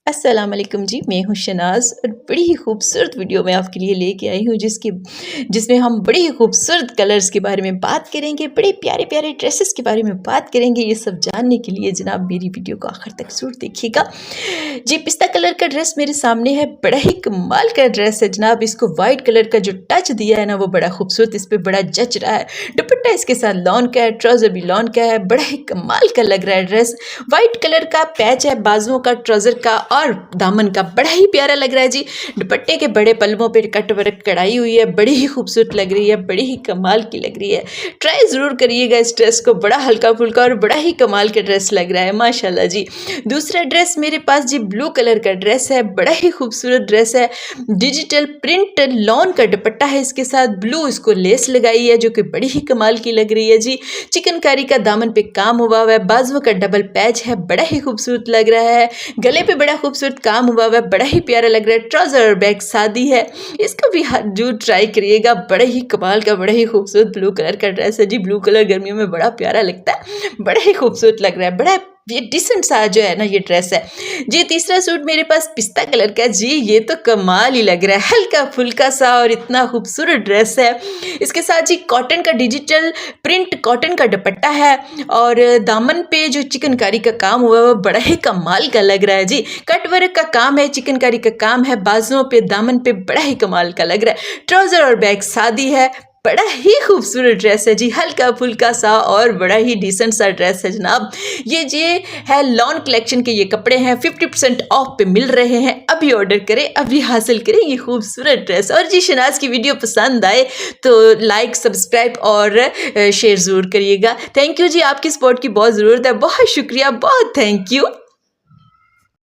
अस्सलाम वालेकुम जी, मैं हूँ शनाज़ और बड़ी ही खूबसूरत वीडियो मैं आपके लिए लेके आई हूँ जिसमें हम बड़ी ही खूबसूरत कलर्स के बारे में बात करेंगे, बड़े प्यारे प्यारे ड्रेसेस के बारे में बात करेंगे। ये सब जानने के लिए जनाब मेरी वीडियो को आखिर तक ज़रूर देखिएगा। जी, पिस्ता कलर का ड्रेस मेरे सामने है, बड़ा ही कमाल का ड्रेस है जनाब। इसको वाइट कलर का जो टच दिया है ना वो बड़ा खूबसूरत इस पर बड़ा जच रहा है। दुपट्टा इसके साथ लॉन का है, ट्राउज़र भी लॉन का है, बड़ा ही कमाल का लग रहा है ड्रेस। वाइट कलर का पैच है बाजुओं का, ट्राउज़र का और दामन का, बड़ा ही प्यारा लग रहा है जी। दुपट्टे के बड़े पल्लों पे कट वर्क कढ़ाई हुई है, बड़ी ही खूबसूरत लग रही है, बड़ी ही कमाल की लग रही है। ट्राई ज़रूर करिएगा इस ड्रेस को, बड़ा हल्का फुल्का और बड़ा ही कमाल का ड्रेस लग रहा है माशाल्लाह जी। दूसरा ड्रेस मेरे पास जी ब्लू कलर का ड्रेस है, बड़ा ही खूबसूरत ड्रेस है। डिजिटल प्रिंट लॉन का दुपट्टा है, इसके साथ ब्लू इसको लेस लगाई है जो कि बड़ी ही कमाल की लग रही है जी। चिकनकारी का दामन पे काम हुआ है, बाजुओं का डबल पैच है, बड़ा ही खूबसूरत लग रहा है। गले पे बड़ा खूबसूरत काम हुआ है, बड़ा ही प्यारा लग रहा है। ट्राउजर और बैक सादी है, इसको भी जरूर ट्राई करिएगा, बड़ा ही कमाल का बड़ा ही खूबसूरत ब्लू कलर का ड्रेस है जी। ब्लू कलर गर्मियों में बड़ा प्यारा लगता है, बड़ा ही खूबसूरत लग रहा है, बड़ा ये डिसेंट सा जो है ना ये ड्रेस है जी। तीसरा सूट मेरे पास पिस्ता कलर का जी, ये तो कमाल ही लग रहा है, हल्का फुल्का सा और इतना खूबसूरत ड्रेस है। इसके साथ जी कॉटन का डिजिटल प्रिंट कॉटन का दुपट्टा है और दामन पे जो चिकनकारी का काम हुआ है वो बड़ा ही कमाल का लग रहा है जी। कट वर्क का काम है, चिकनकारी का काम है, बाजुओं पे दामन पे बड़ा ही कमाल का लग रहा है। ट्राउजर और बैक सादी है, बड़ा ही खूबसूरत ड्रेस है जी, हल्का फुल्का सा और बड़ा ही डिसेंट सा ड्रेस है जनाब। ये है लॉन कलेक्शन के ये कपड़े हैं, 50% ऑफ पे मिल रहे हैं। अभी ऑर्डर करें, अभी हासिल करें ये खूबसूरत ड्रेस। और जी शनाज की वीडियो पसंद आए तो लाइक सब्सक्राइब और शेयर ज़रूर करिएगा। थैंक यू जी, आपकी सपोर्ट की बहुत ज़रूरत है, बहुत शुक्रिया, बहुत थैंक यू।